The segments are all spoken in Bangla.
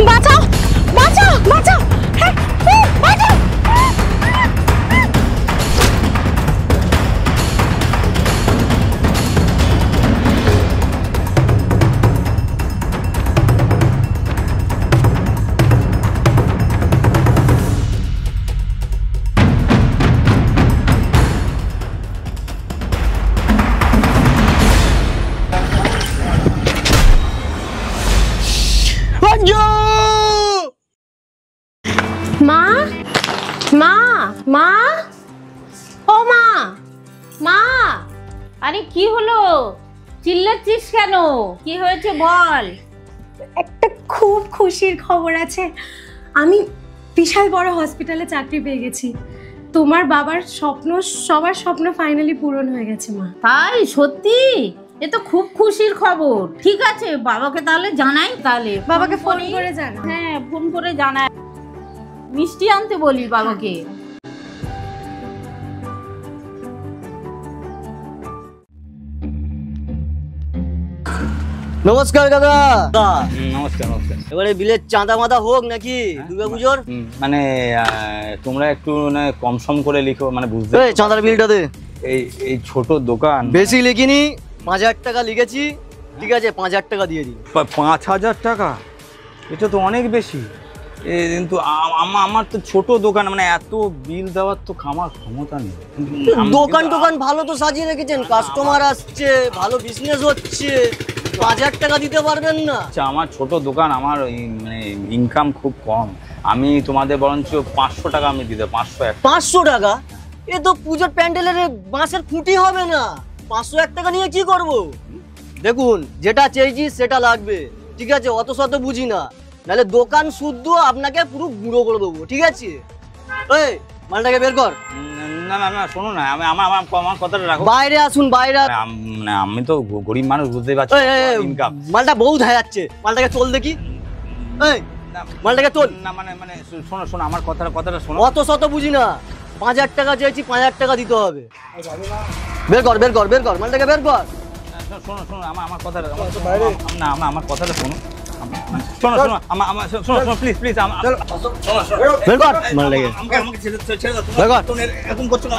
বাঁচাও বাঁচাও বাঁচাও, বাঁচাও। মা মা মা ও মা মা, আরে কি হলো, চিল্লাচ্ছিস কেন? কি হয়েছে বল। একটা খুব খুশির খবর আছে। আমি বিশাল বড় হসপিটালে চাকরি পেয়ে গেছি। তোমার বাবার স্বপ্ন, সবার স্বপ্ন ফাইনালি পূরণ হয়ে গেছে মা। তাই? সত্যি? এ তো খুব খুশির খবর। ঠিক আছে, বাবাকে তাহলে জানাই। তাহলে বাবাকে ফোন করে জানাও। হ্যাঁ, ফোন করে জানাই। মিষ্টি আনতে বলি বাবাকে। নমস্কার দাদা। নমস্কার নমস্কার। এবারে বিলের চাঁদা মাদা হোক নাকি দুর্গা পুজোর? মানে তোমরা একটু কম সম করে লিখো, মানে বুঝতে। চাঁদার বিলটা দে। এই ছোট দোকান বেশি লিখিনি, 5,000 টাকা লিখেছি। ঠিক আছে, 5,000 টাকা দিয়ে দিই। 5,000 টাকা? এটা তো অনেক বেশি। কিন্তু আমার তো ছোট দোকান, মানে এত বিল দেওয়ার তো আমার ক্ষমতা নেই। দোকান টোকান ভালো তো সাজিয়ে রেখেছেন, কাস্টমার আসছে, ভালো বিজনেস হচ্ছে, 5,000 টাকা দিতে পারবেন না? আমার ছোট দোকান, আমার মানে ইনকাম খুব কম। আমি তোমাদের বরঞ্চ 500 টাকা আমি দিতে। 500 টাকা? এ তো পুজোর প্যান্ডেলের বাঁশের খুঁটি হবে না। 501 টাকা নিয়ে কি করব? দেখুন, যেটা চেয়েছি সেটা লাগবে। ঠিক আছে, অত শত বুঝি না, নাহলে দোকান শুদ্ধ আপনাকে পুরো গুঁড়ো করে দেবো। ঠিক আছে, এই মালটাকে বের কর। না না না, শোনো না, আমার কথাটা রাখো। বাইরে আসুন, বাইরে। আমি তো গরিব মানুষ, বুঝতে পারছি। মালটা বহু ধায় যাচ্ছে, মালটাকে চল দেখি। এই মালটাকে চল। না মানে মানে শোনো শোনো, আমার কথাটা শোনো। অত শত বুঝি না, 5,000 টাকা চেয়েছি, 5,000 টাকা দিতে হবে। বের কর বের কর বের কর, মালটাকে বের কর। শোনো শোনো, আমার কথাটা, না আমার কথাটা শোনো। শোনো শোনো, শোনো শোনো, প্লিজ প্লিজ, বের কর মালটাকে। আমাকে ছেড়ে দাও। বের কর। এরকম করছো না।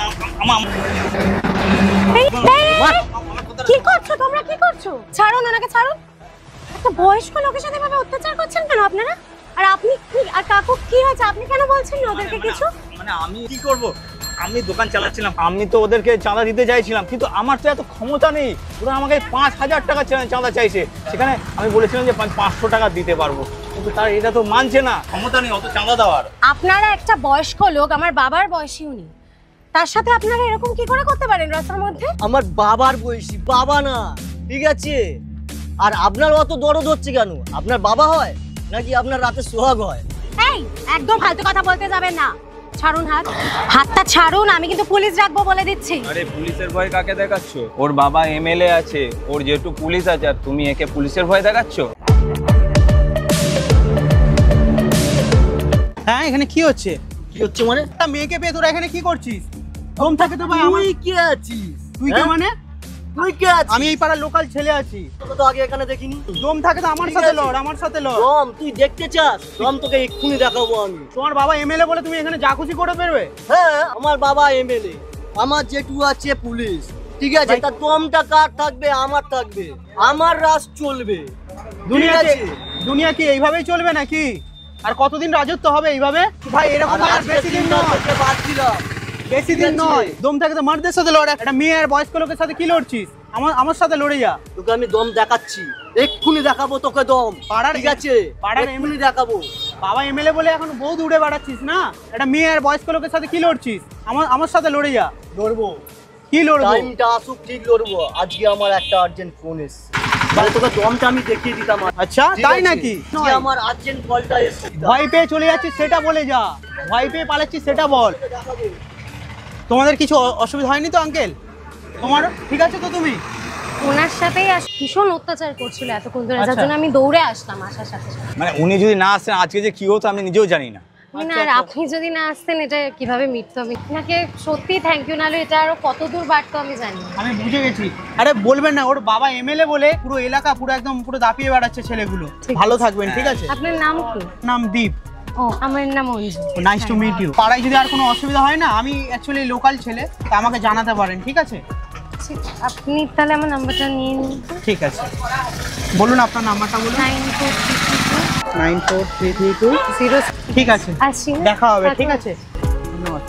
কি করছো তোমরা? কি করছো? ছাড়ুন ওনাকে, ছাড়ুন। একটা বয়স্ক লোকের সাথে এভাবে অত্যাচার করছেন কেন আপনারা? আর আপনি কি, আর কাকু কি হয়েছে? আপনি কেন বলছেন না ওদেরকে কিছু? মানে আমি কি করব? আমি দোকান চালাচ্ছিলাম, আমি তো ওদেরকে চাঁদা দিতে চাইছিলাম, কিন্তু আমার তো এত ক্ষমতা নেই। ওরা আমাকে 5,000 টাকা চাঁদা চাইছে, সেখানে আমি বলেছিলাম যে 500 টাকা দিতে পারবো, কিন্তু তার এটা তো মানছে না। ক্ষমতা নেই অত চাঁদা দেওয়ার। আপনারা একটা বয়স্ক লোক, আমার বাবার বয়সী উনি, তার সাথে আপনারা এরকম কি করে করতে পারেন রাস্তার মধ্যে? আমার বাবার বয়সী, বাবা না। ঠিক আছে, আর আপনার অত দরদ হচ্ছে কেন? আপনার বাবা হয় নাকি আপনার রাতে সোহাগ হয়? এই একদম ফালতু কথা বলতে যাবেন না। ছাড়ুন হাত, হাতটা ছাড়ুন, আমি কিন্তু পুলিশ রাখবো বলে দিচ্ছি। আরে পুলিশের ভয় কাকে দেখাচ্ছ? ওর বাবা এমএলএ আছে, ওর যেহেতু পুলিশ আছে, আর তুমি একে পুলিশের ভয় দেখাচ্ছ? হ্যাঁ, এখানে কি হচ্ছে? কি হচ্ছে মানে? মেয়েকে পেয়ে তোরা এখানে কি করছিস? দম থাকে তো ভাই। তুই কি আছিস? তুই কে মানে? তুই কে আছিস? আমি এই পাড়ার লোকাল ছেলে আছি। তোকে তো আগে এখানে দেখিনি। দম থাকে তো আমার সাথে লড়, আমার সাথে লড়। দম তুই দেখতে চাস? দম তোকে এক্ষুনি দেখাবো আমি। তোমার বাবা এমএলএ বলে তুমি এখানে যা খুশি করে বেরোবে? হ্যাঁ, আমার বাবা এমএলএ, আমার জেঠু আছে পুলিশ। ঠিক আছে, তার দমটা কার থাকবে? আমার থাকবে, আমার রাজ চলবে। দুনিয়া কি এইভাবেই চলবে নাকি? আর কতদিন রাজত্ব হবে এইভাবে? ভাই এরকম আর বেশি দিন নয়, বেশি দিন নয়। দম থাকে তো মারদের সাথে লড়। একটা মেয়ে আর বয়স্ক লোকের সাথে কি লড়ছিস? আমার সাথে লড়ে যা। তোকে আমি দম দেখাচ্ছি, এক্ষুনি দেখাবো তোকে দম। পাড়ার, ঠিক আছে, পাড়ার এক্ষুনি দেখাবো। বাবা এমএলএ বলে এখন বহু দূরে বাড়াচ্ছিস না? একটা মেয়ে আর বয়স্ক লোকের সাথে কি লড়ছিস? আমার সাথে লড়ে যা। লড়বো। কি লড়বো? টাইমটা আসুক, ঠিক লড়বো। আজকে আমার একটা আর্জেন্ট ফোন এসেছে, তাহলে তোকে দমটা আমি দেখিয়ে দিতাম। আচ্ছা, তাই নাকি? আমার আর্জেন্ট কলটা এসেছে। ভয় পেয়ে চলে যাচ্ছিস সেটা বলে যা, ভয় পেয়ে পালাচ্ছিস সেটা বল। তোমাদের কিছু অসুবিধা হয়নি তো আঙ্কেল? তোমার ঠিক আছে তো? তুমি ওনার সাথেই ভীষণ অত্যাচার করছিল এতক্ষণ ধরে, যার জন্য আমি দৌড়ে আসলাম আসার সাথে সাথে। মানে উনি যদি না আসেন আজকে যে কি হতো আমি নিজেও জানি না। না আর আপনি যদি না আসতেন এটা কিভাবে মিটতো? আমি আপনাকে সত্যি থ্যাংক ইউ, নাহলে এটা আরো কত দূর বাড়তো আমি জানি না। আমি বুঝে গেছি। আরে বলবেন না, ওর বাবা এমএলএ বলে পুরো এলাকা পুরো দাপিয়ে বেড়াচ্ছে ছেলেগুলো। ভালো থাকবেন, ঠিক আছে? আপনার নাম কি? নাম দীপ। ও, আমার নাম Anju. Nice to meet you. পাড়ায় যদি আর কোনো অসুবিধা হয় না, আমি অ্যাকচুয়ালি লোকাল ছেলে, তা আমাকে জানাতে পারেন, ঠিক আছে? আপনি তাহলে আমার নাম্বারটা নিয়ে নিন। ঠিক আছে, বলুন আপনার নাম্বারটা বলুন। 943320। ঠিক আছে, আসি, দেখা হবে, ঠিক আছে? ধন্যবাদ।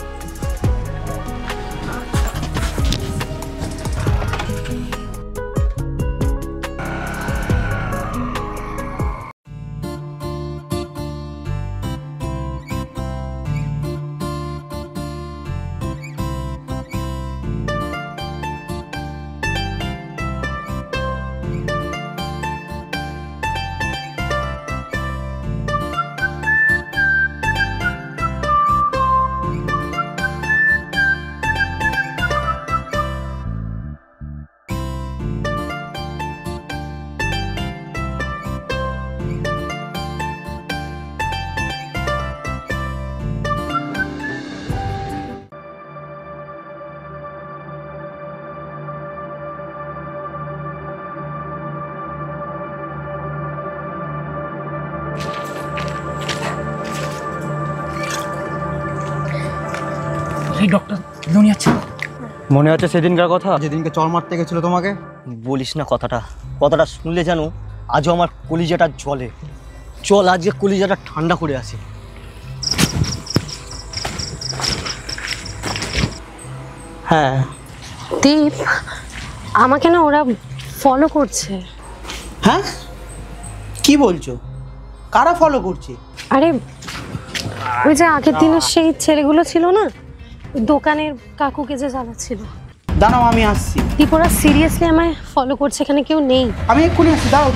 মনে হচ্ছে সেদিনকার কথা, যেদিনকে চর মারতে গেছিল তোমাকে। বলিস না কথাটা শুনলে জানো আজও আমার কলিজাটা জ্বলে। চল আজকে কলিজাটা ঠান্ডা করে আসি। হ্যাঁ দীপ, আমাকে না ওরা ফলো করছে। হ্যাঁ, কি বলছো? কারা ফলো করছে? আরে ওই যে আগের দিনের সেই ছেলেগুলো ছিল না, ওই দোকানের কাকুকে যে জ্বালাচ্ছিল। দাঁড়াও, আমি আসছি। দীপ, ওরা সিরিয়াসলি আমায় ফলো করছে, এখানে কেউ নেই। আমি এক্ষুনি আসছি, দাঁড়াও।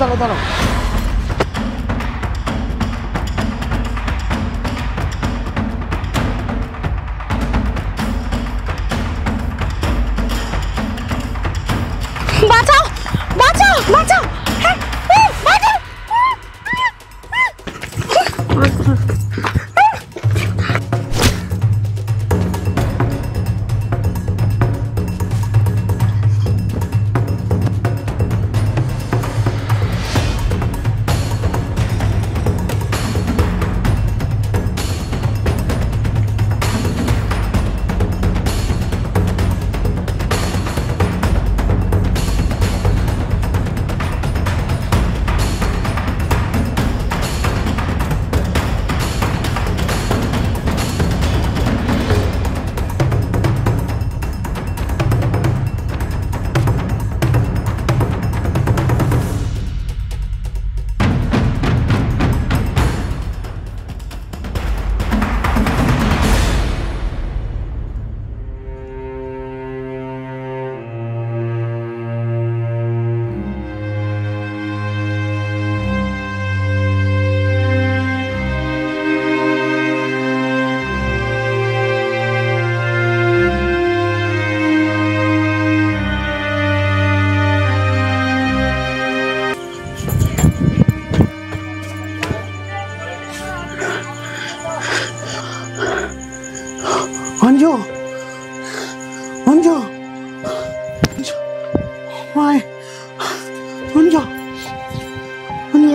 বাঁচাও! হ্যাঁ, বাঁচাও!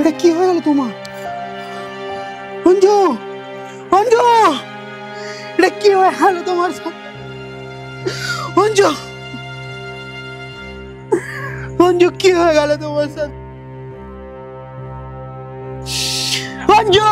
এটা কি হয়ে গেল তোমার? অঞ্জু, এটা কি হয়ে গেল তোমার? অঞ্জু, কি হয়ে গেল তোমার সাথে? অঞ্জু!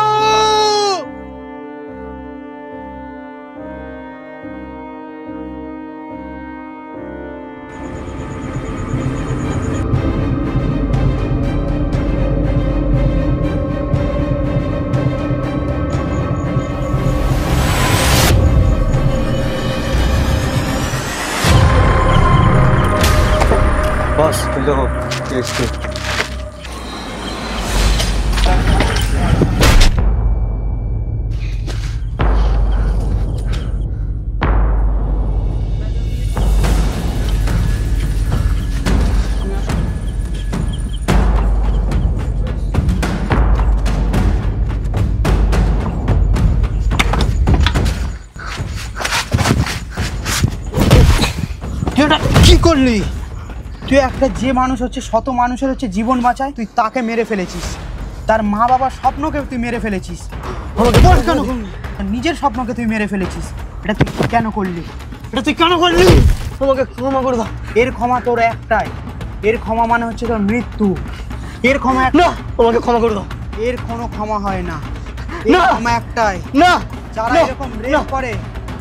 বস, তুমি দেখো এসছে। করলি? তুই একটা যে মানুষ হচ্ছে শত মানুষের হচ্ছে জীবন বাঁচায়, তুই তাকে মেরে ফেলেছিস। তার মা বাবার স্বপ্নকে তুই মেরে ফেলেছিস। বল কেন করলি? নিজের স্বপ্নকে তুই মেরে ফেলেছিস। এটা তুই কেন করলি? এটা তুই কেন করলি? আমাকে ক্ষমা করে দাও। এর ক্ষমা তোর একটাই, এর ক্ষমা মানে হচ্ছে তোর মৃত্যু। এর ক্ষমা না, আমাকে ক্ষমা করে দাও। এর কোনো ক্ষমা হয় না। এর না। ক্ষমা একটাই, না, যারা না, এরকম রেপ করে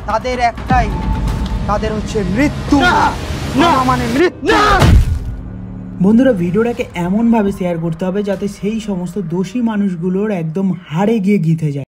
তাদের একটাই, তাদের হচ্ছে মৃত্যু। না, ক্ষমা মানে মৃত্যু। না। বন্ধুরা, ভিডিওটাকে এমনভাবে শেয়ার করতে হবে যাতে সেই সমস্ত দোষী মানুষগুলোর একদম হাড়ে গিয়ে গিথে যায়।